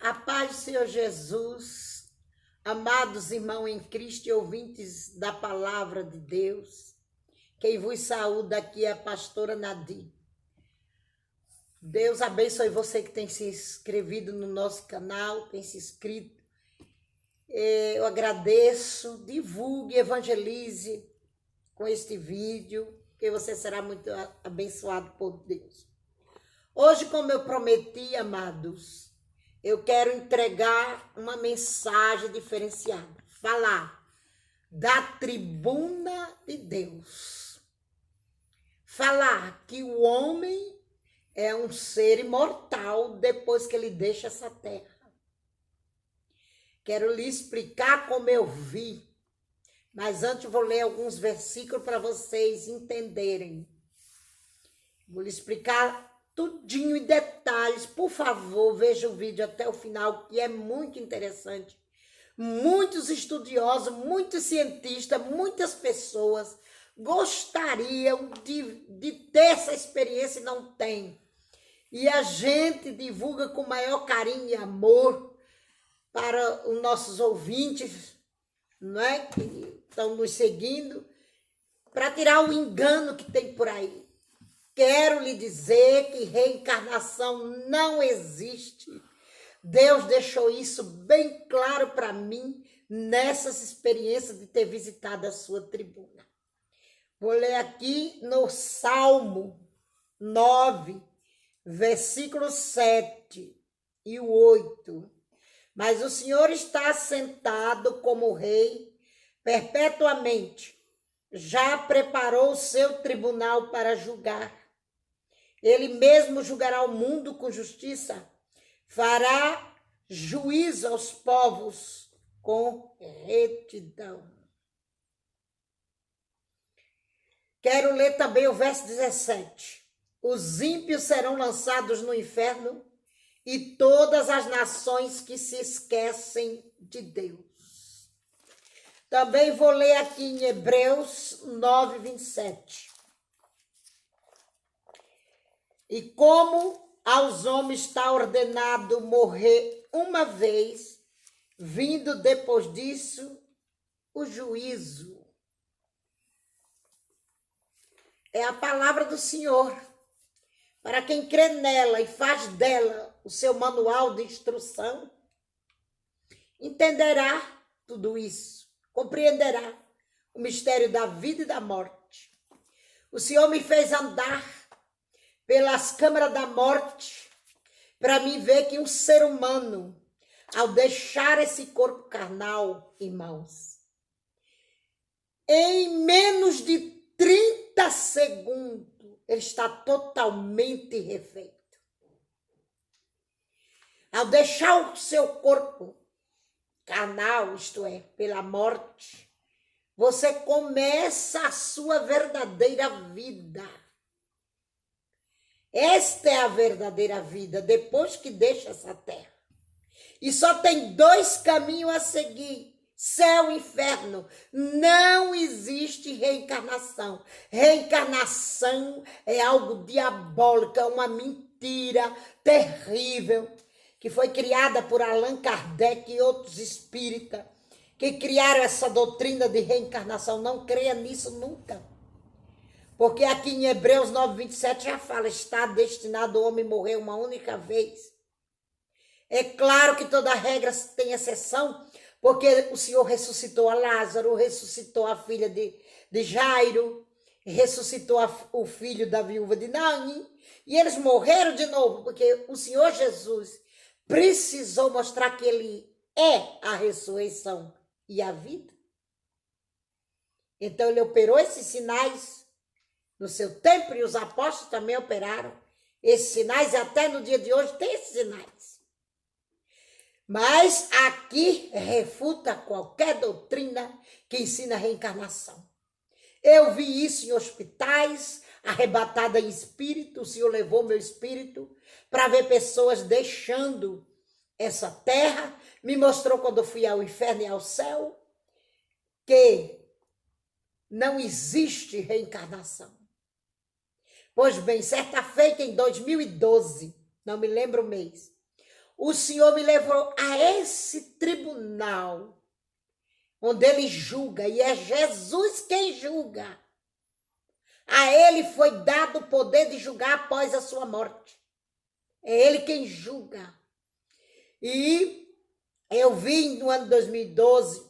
A paz do Senhor Jesus, amados irmãos em Cristo e ouvintes da palavra de Deus, quem vos saúda aqui é a pastora Nadir. Deus abençoe você que tem se inscrevido no nosso canal, tem se inscrito. Eu agradeço, divulgue, evangelize com este vídeo, que você será muito abençoado por Deus. Hoje, como eu prometi, amados, eu quero entregar uma mensagem diferenciada. Falar da tribuna de Deus. Falar que o homem é um ser imortal depois que ele deixa essa terra. Quero lhe explicar como eu vi. Mas antes vou ler alguns versículos para vocês entenderem. Vou lhe explicar tudinho em detalhes. Por favor, veja o vídeo até o final, que é muito interessante. Muitos estudiosos, muitos cientistas, muitas pessoas gostariam de ter essa experiência e não tem. E a gente divulga com maior carinho e amor para os nossos ouvintes, não é? Que estão nos seguindo, para tirar o engano que tem por aí. Quero lhe dizer que reencarnação não existe. Deus deixou isso bem claro para mim nessas experiências de ter visitado a sua tribuna. Vou ler aqui no Salmo 9, versículo 7 e o 8. Mas o Senhor está sentado como rei perpetuamente. Já preparou o seu tribunal para julgar. Ele mesmo julgará o mundo com justiça. Fará juízo aos povos com retidão. Quero ler também o verso 17. Os ímpios serão lançados no inferno e todas as nações que se esquecem de Deus. Também vou ler aqui em Hebreus 9, 27. E como aos homens está ordenado morrer uma vez, vindo depois disso o juízo. É a palavra do Senhor. Para quem crê nela e faz dela o seu manual de instrução, entenderá tudo isso, compreenderá o mistério da vida e da morte. O Senhor me fez andar pelas câmaras da morte para mim ver que um ser humano, ao deixar esse corpo carnal, irmãos, em menos de 30 segundos, ele está totalmente refeito. Ao deixar o seu corpo carnal, isto é, pela morte, você começa a sua verdadeira vida. Esta é a verdadeira vida, depois que deixa essa terra. E só tem dois caminhos a seguir. Céu e inferno. Não existe reencarnação. Reencarnação é algo diabólico, é uma mentira terrível, que foi criada por Allan Kardec e outros espíritas, que criaram essa doutrina de reencarnação. Não creia nisso nunca. Porque aqui em Hebreus 9, 27 já fala, está destinado o homem morrer uma única vez. É claro que toda regra tem exceção, porque o Senhor ressuscitou a Lázaro, ressuscitou a filha de Jairo, ressuscitou o filho da viúva de Naim, e eles morreram de novo, porque o Senhor Jesus precisou mostrar que ele é a ressurreição e a vida. Então ele operou esses sinais no seu tempo, e os apóstolos também operaram esses sinais, e até no dia de hoje tem esses sinais. Mas aqui refuta qualquer doutrina que ensina a reencarnação. Eu vi isso em hospitais, arrebatada em espírito. O Senhor levou meu espírito para ver pessoas deixando essa terra. Me mostrou quando eu fui ao inferno e ao céu que não existe reencarnação. Pois bem, certa feita em 2012, não me lembro o mês. O Senhor me levou a esse tribunal, onde ele julga, e é Jesus quem julga. A ele foi dado o poder de julgar após a sua morte. É ele quem julga. E eu vi no ano 2012,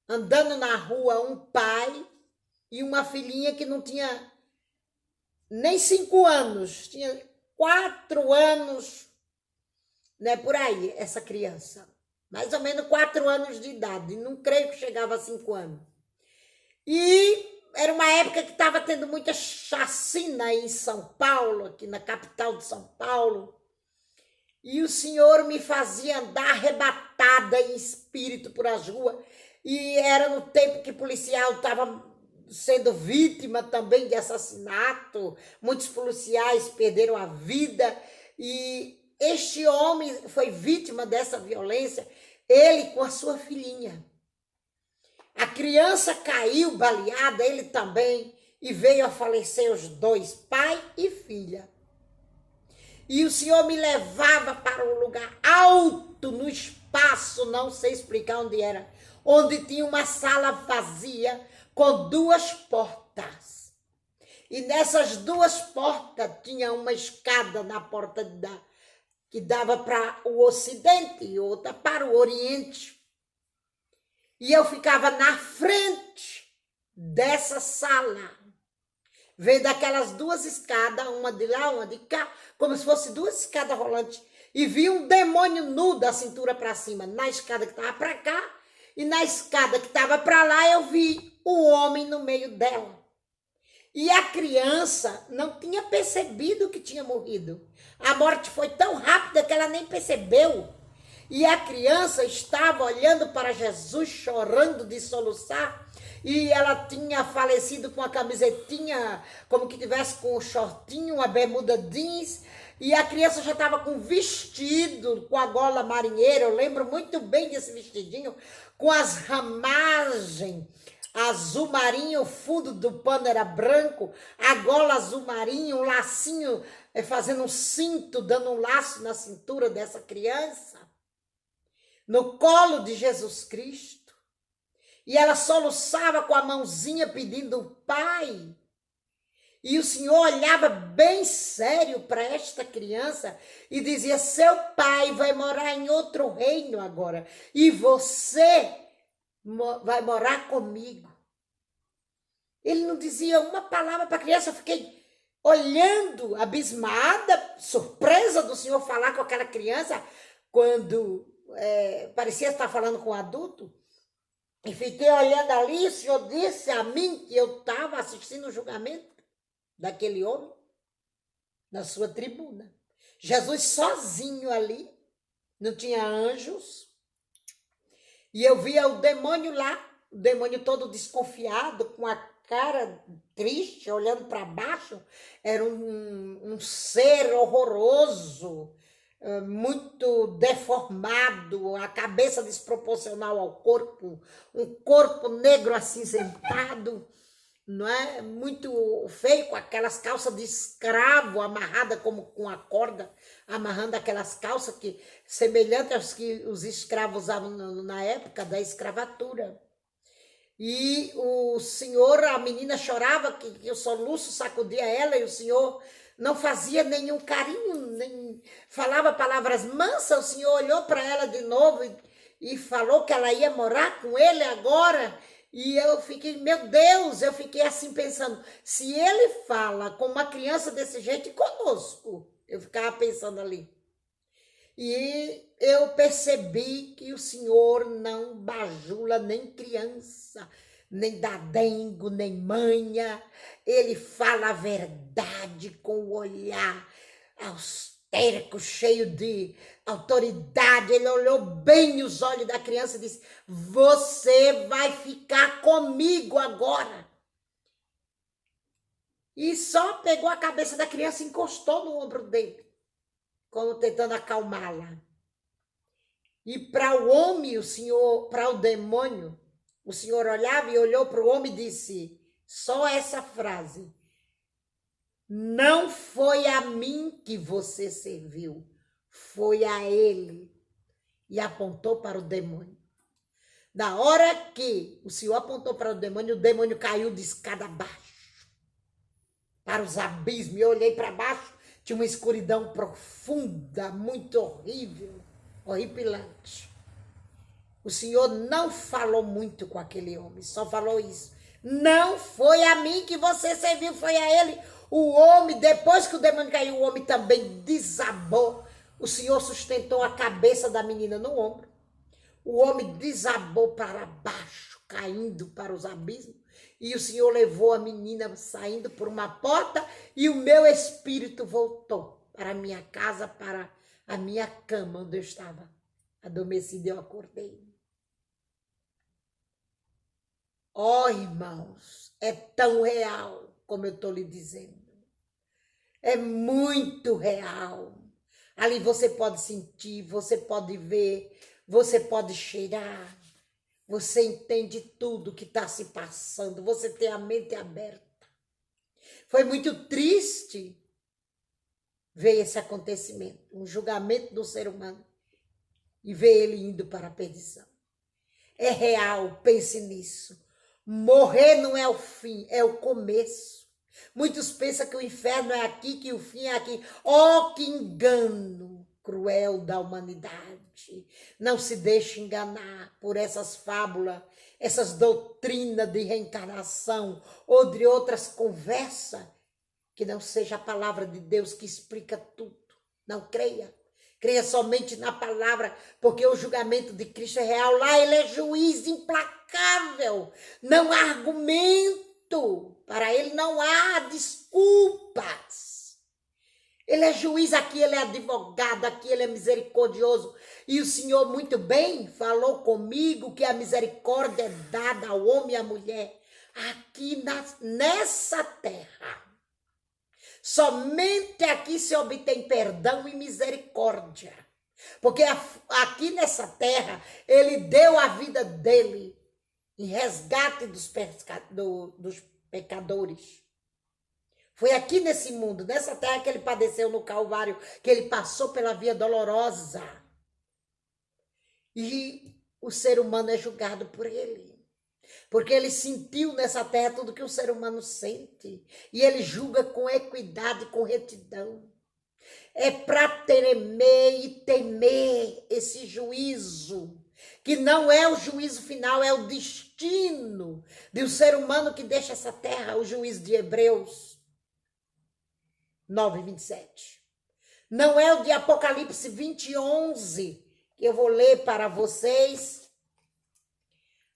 andando na rua, um pai e uma filhinha que não tinha nem 5 anos, tinha 4 anos, né, por aí, essa criança. Mais ou menos 4 anos de idade, não creio que chegava a 5 anos. E era uma época que estava tendo muita chacina em São Paulo, aqui na capital de São Paulo. E o Senhor me fazia andar arrebatada em espírito por as ruas. E era no tempo que o policial estava sendo vítima também de assassinato. Muitos policiais perderam a vida. E este homem foi vítima dessa violência, ele com a sua filhinha. A criança caiu baleada, ele também, e veio a falecer os dois, pai e filha. E o Senhor me levava para um lugar alto no espaço, não sei explicar onde era, onde tinha uma sala vazia com 2 portas. E nessas 2 portas tinha uma escada na porta que dava para o ocidente e outra para o oriente. E eu ficava na frente dessa sala, vendo aquelas 2 escadas, uma de lá, uma de cá, como se fosse 2 escadas rolantes. E vi um demônio nu da cintura para cima, na escada que estava para cá, e na escada que estava para lá eu vi o homem no meio dela. E a criança não tinha percebido que tinha morrido. A morte foi tão rápida que ela nem percebeu. E a criança estava olhando para Jesus, chorando de soluçar, e ela tinha falecido com a camisetinha, como que tivesse com um shortinho, uma bermuda jeans, e a criança já estava com vestido, com a gola marinheira, eu lembro muito bem desse vestidinho, com as ramagens azul marinho, o fundo do pano era branco, a gola azul marinho, um lacinho, fazendo um cinto, dando um laço na cintura dessa criança, no colo de Jesus Cristo. E ela soluçava com a mãozinha pedindo o Pai. E o Senhor olhava bem sério para esta criança e dizia: seu pai vai morar em outro reino agora. E você vai morar comigo. Ele não dizia uma palavra para a criança. Eu fiquei olhando, abismada, surpresa do Senhor falar com aquela criança, quando parecia estar falando com um adulto. E fiquei olhando ali, o Senhor disse a mim que eu estava assistindo o julgamento daquele homem na sua tribuna. Jesus sozinho ali, não tinha anjos. E eu via o demônio lá, o demônio todo desconfiado, com a cara triste, olhando para baixo. Era um ser horroroso, muito deformado, a cabeça desproporcional ao corpo, um corpo negro acinzentado, não é? Muito feio, com aquelas calças de escravo amarrada como com a corda, amarrando aquelas calças que semelhantes às que os escravos usavam na época da escravatura. E o Senhor, a menina chorava, que o soluço sacudia ela, e o Senhor não fazia nenhum carinho, nem falava palavras mansas. O Senhor olhou para ela de novo e falou que ela ia morar com ele agora. E eu fiquei, meu Deus, eu fiquei assim pensando, se ele fala com uma criança desse jeito, e conosco? Eu ficava pensando ali. E eu percebi que o Senhor não bajula nem criança, nem dá dengo, nem manha. Ele fala a verdade com o olhar austero, cheio de autoridade. Ele olhou bem nos olhos da criança e disse: você vai ficar comigo agora. E só pegou a cabeça da criança e encostou no ombro dele, como tentando acalmá-la. E para o homem, o Senhor, para o demônio, o Senhor olhava e olhou para o homem e disse só essa frase: não foi a mim que você serviu, foi a ele. E apontou para o demônio. Da hora que o Senhor apontou para o demônio caiu de escada abaixo, para os abismos. Eu olhei para baixo, tinha uma escuridão profunda, muito horrível, horripilante. O Senhor não falou muito com aquele homem, só falou isso. Não foi a mim que você serviu, foi a ele. O homem, depois que o demônio caiu, o homem também desabou. O Senhor sustentou a cabeça da menina no ombro. O homem desabou para baixo, caindo para os abismos. E o Senhor levou a menina saindo por uma porta e o meu espírito voltou para a minha casa, para a minha cama, onde eu estava adormecida. Eu acordei. Ó, irmãos, é tão real como eu estou lhe dizendo. É muito real. Ali você pode sentir, você pode ver, você pode cheirar. Você entende tudo que está se passando. Você tem a mente aberta. Foi muito triste ver esse acontecimento. Um julgamento do ser humano. E ver ele indo para a perdição. É real, pense nisso. Morrer não é o fim, é o começo. Muitos pensam que o inferno é aqui, que o fim é aqui. Oh, que engano cruel da humanidade. Não se deixe enganar por essas fábulas, essas doutrinas de reencarnação ou de outras conversas, que não seja a palavra de Deus que explica tudo. Não creia. Creia somente na palavra, porque o julgamento de Cristo é real. Lá ele é juiz implacável. Não há argumento. Para ele não há desculpas. Ele é juiz, aqui ele é advogado, aqui ele é misericordioso. E o Senhor muito bem falou comigo que a misericórdia é dada ao homem e à mulher aqui nessa terra. Somente aqui se obtém perdão e misericórdia. Porque aqui nessa terra, ele deu a vida dele em resgate dos pecadores. Foi aqui nesse mundo, nessa terra que ele padeceu no Calvário, que ele passou pela via dolorosa. E o ser humano é julgado por ele. Porque ele sentiu nessa terra tudo que o ser humano sente. E ele julga com equidade, com retidão. É para temer e temer esse juízo, que não é o juízo final, é o destino do ser humano que deixa essa terra, o juízo de Hebreus 9:27. Não é o de Apocalipse 20:11, que eu vou ler para vocês.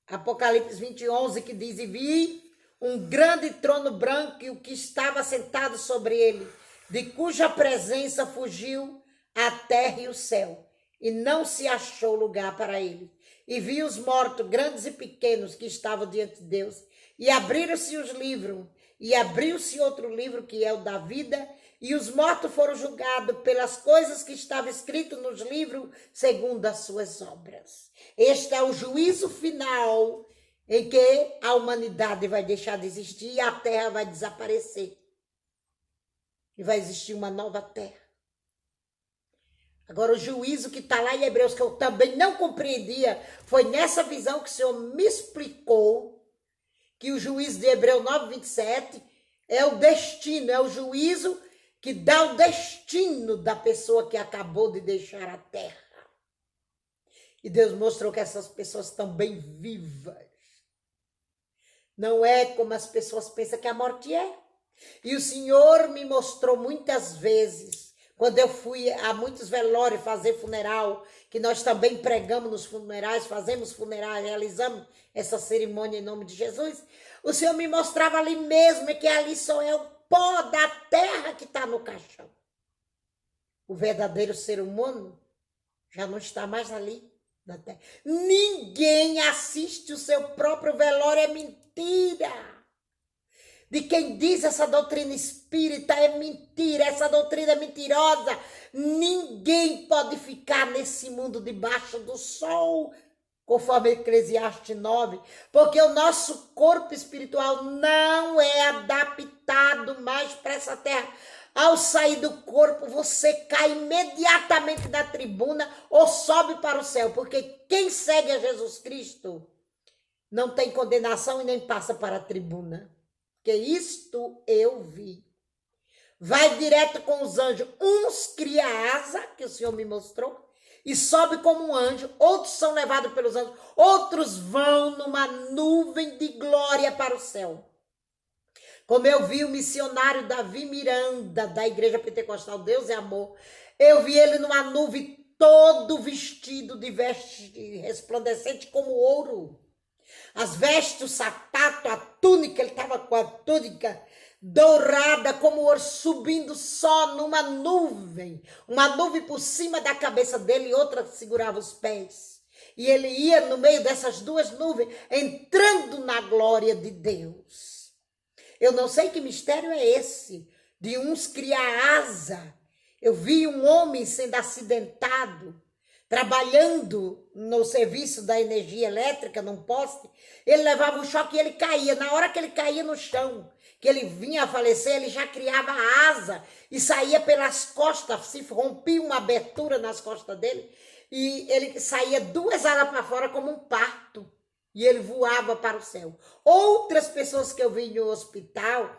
Apocalipse 20:11, que diz: e vi um grande trono branco e o que estava sentado sobre ele, de cuja presença fugiu a terra e o céu, e não se achou lugar para ele. E vi os mortos, grandes e pequenos, que estavam diante de Deus, e abriram-se os livros, e abriu-se outro livro, que é o da vida, e os mortos foram julgados pelas coisas que estavam escritas nos livros, segundo as suas obras. Este é o juízo final, em que a humanidade vai deixar de existir e a terra vai desaparecer. E vai existir uma nova terra. Agora, o juízo que está lá em Hebreus, que eu também não compreendia, foi nessa visão que o Senhor me explicou, que o juízo de Hebreus 9:27 é o destino, é o juízo que dá o destino da pessoa que acabou de deixar a terra. E Deus mostrou que essas pessoas estão bem vivas. Não é como as pessoas pensam que a morte é. E o Senhor me mostrou muitas vezes, quando eu fui a muitos velórios fazer funeral, que nós também pregamos nos funerais, fazemos funerais, realizamos essa cerimônia em nome de Jesus, o Senhor me mostrava ali mesmo que ali só é o pó da terra que está no caixão. O verdadeiro ser humano já não está mais ali na terra. Ninguém assiste o seu próprio velório, é mentira. De quem diz essa doutrina espírita é mentira, essa doutrina é mentirosa. Ninguém pode ficar nesse mundo debaixo do sol conforme Eclesiastes 9, porque o nosso corpo espiritual não é adaptado mais para essa terra. Ao sair do corpo, você cai imediatamente da tribuna ou sobe para o céu, porque quem segue a Jesus Cristo não tem condenação e nem passa para a tribuna. Porque isto eu vi. Vai direto com os anjos. Uns cria asa, que o Senhor me mostrou, e sobe como um anjo. Outros são levados pelos anjos. Outros vão numa nuvem de glória para o céu. Como eu vi o missionário Davi Miranda, da Igreja Pentecostal Deus é Amor, eu vi ele numa nuvem todo vestido de veste resplandecente como ouro. As vestes, o sapato, a túnica, ele estava com a túnica dourada como ouro, subindo só numa nuvem. Uma nuvem por cima da cabeça dele e outra segurava os pés. E ele ia no meio dessas duas nuvens, entrando na glória de Deus. Eu não sei que mistério é esse, de uns criar asa. Eu vi um homem sendo acidentado, trabalhando no serviço da energia elétrica, num poste. Ele levava um choque e ele caía. Na hora que ele caía no chão, que ele vinha a falecer, ele já criava asa e saía pelas costas, se rompia uma abertura nas costas dele, e ele saía duas alas para fora como um parto. E ele voava para o céu. Outras pessoas que eu vi no hospital,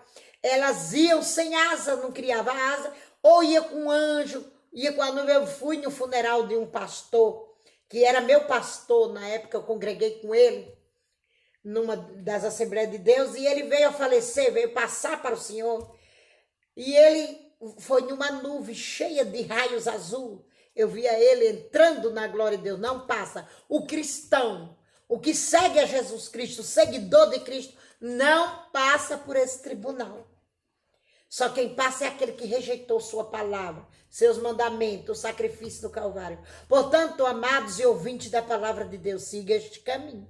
elas iam sem asa, não criava asa, ou ia com um anjo, ia com a nuvem. Eu fui no funeral de um pastor, que era meu pastor, na época eu congreguei com ele, numa das Assembleias de Deus, e ele veio a falecer, veio passar para o Senhor, e ele foi numa nuvem cheia de raios azul. Eu via ele entrando na glória de Deus. Não passa. O cristão, o que segue a Jesus Cristo, o seguidor de Cristo, não passa por esse tribunal. Só quem passa é aquele que rejeitou sua palavra, seus mandamentos, o sacrifício do Calvário. Portanto, amados e ouvintes da palavra de Deus, siga este caminho.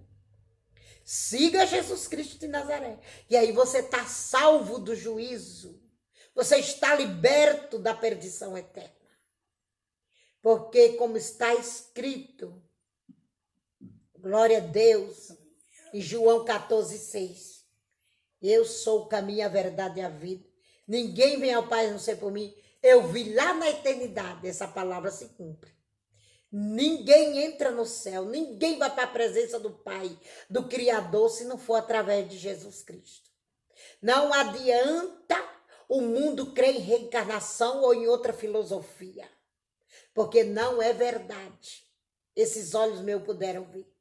Siga Jesus Cristo de Nazaré. E aí você está salvo do juízo. Você está liberto da perdição eterna. Porque, como está escrito, glória a Deus, em João 14,6. Eu sou o caminho, a verdade e a vida. Ninguém vem ao Pai a não ser por mim. Eu vi lá na eternidade, essa palavra se cumpre. Ninguém entra no céu, ninguém vai para a presença do Pai, do Criador, se não for através de Jesus Cristo. Não adianta o mundo crer em reencarnação ou em outra filosofia, porque não é verdade. Esses olhos meus puderam ver.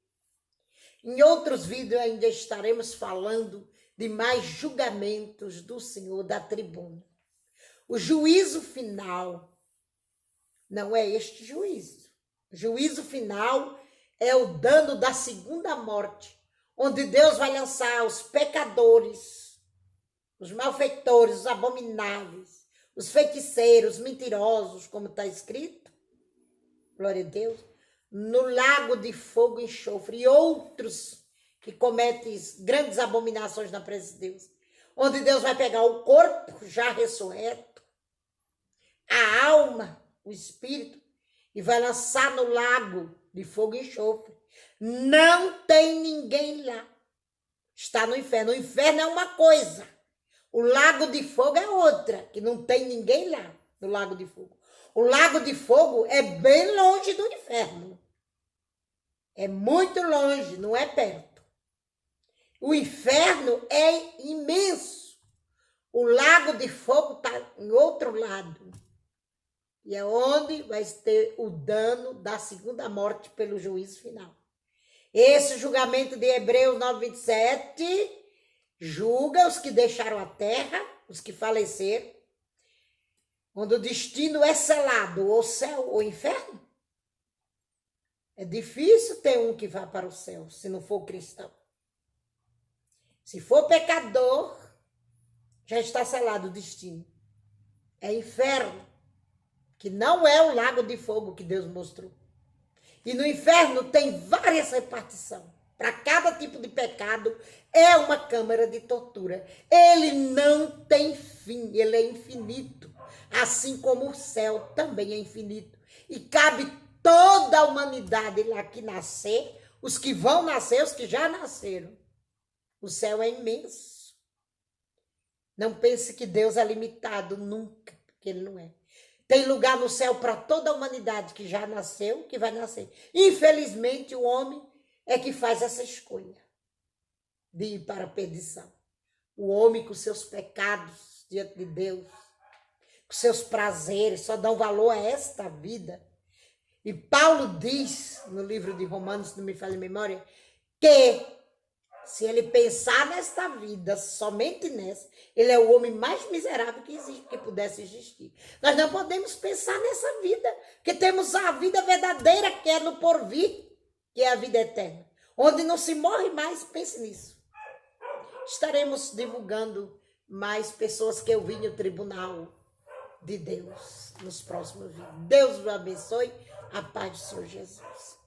Em outros vídeos ainda estaremos falando de mais julgamentos do Senhor da tribuna. O juízo final não é este juízo. O juízo final é o dano da segunda morte, onde Deus vai lançar os pecadores, os malfeitores, os abomináveis, os feiticeiros, os mentirosos, como está escrito, glória a Deus, no lago de fogo e enxofre, e outros que cometem grandes abominações na presença de Deus, onde Deus vai pegar o corpo já ressurreto, a alma, o espírito, e vai lançar no lago de fogo e enxofre. Não tem ninguém lá. Está no inferno. O inferno é uma coisa. O lago de fogo é outra, que não tem ninguém lá no lago de fogo. O lago de fogo é bem longe do inferno. É muito longe, não é perto. O inferno é imenso. O lago de fogo está em outro lado. E é onde vai ter o dano da segunda morte pelo juízo final. Esse julgamento de Hebreus 9:27 julga os que deixaram a terra, os que faleceram, quando o destino é selado, ou céu ou inferno. É difícil ter um que vá para o céu, se não for cristão. Se for pecador, já está selado o destino. É inferno, que não é o lago de fogo que Deus mostrou. E no inferno tem várias repartições. Para cada tipo de pecado é uma câmara de tortura. Ele não tem fim, ele é infinito. Assim como o céu também é infinito. E cabe toda a humanidade lá que nascer os que vão nascer, os que já nasceram. O céu é imenso. Não pense que Deus é limitado, nunca, porque Ele não é. Tem lugar no céu para toda a humanidade que já nasceu, que vai nascer. Infelizmente, o homem é que faz essa escolha de ir para a perdição. O homem com seus pecados diante de Deus, com seus prazeres, só dão valor a esta vida. E Paulo diz, no livro de Romanos, se não me falha a memória, que se ele pensar nesta vida, somente nessa, ele é o homem mais miserável que existe, que pudesse existir. Nós não podemos pensar nessa vida, porque temos a vida verdadeira, que é no porvir, que é a vida eterna, onde não se morre mais. Pense nisso. Estaremos divulgando mais pessoas que eu vi no tribunal de Deus nos próximos vídeos. Deus o abençoe. A paz do Senhor Jesus.